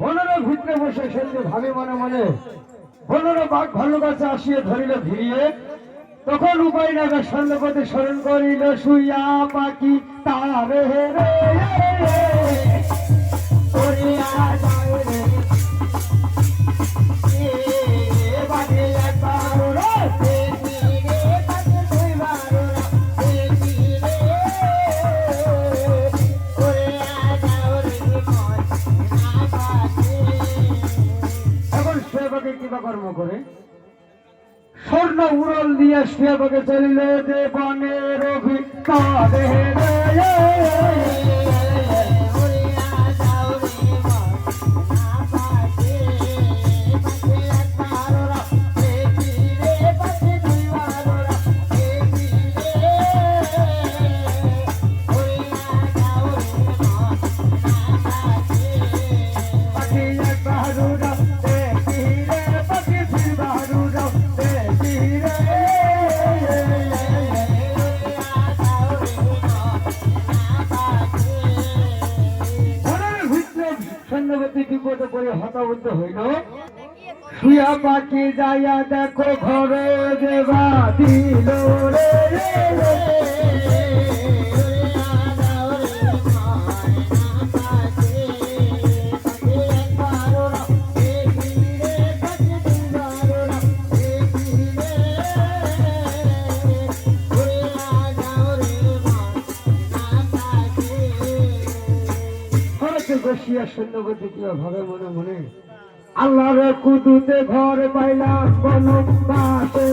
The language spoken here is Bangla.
বনের ভিতরে বসে সন্ধ্যে ভাবে মনে মনে বনের বাঘ ভালো কাছে আসিয়ে ধরিল ধীরিয়ে তখন উপায় না সন্ধ্যপতি স্মরণ করিল শুইয়া পাখি তারে রে কিবা কর্ম করে স্বর্ণ উড়ল দিয়ে শুয়াবাকে চলিল যে বনের ভিতরে বিপদে পড়ে হতাবদ্ধ হইল শুয়া পাখি যাইয়া দেখো ঘরে দেবা দিল রে বসিয়া সৈন্যপতি কিবা ভাবে মনে মনে আল্লাহর কুদুতে ঘর পাইলাম কোন পাশে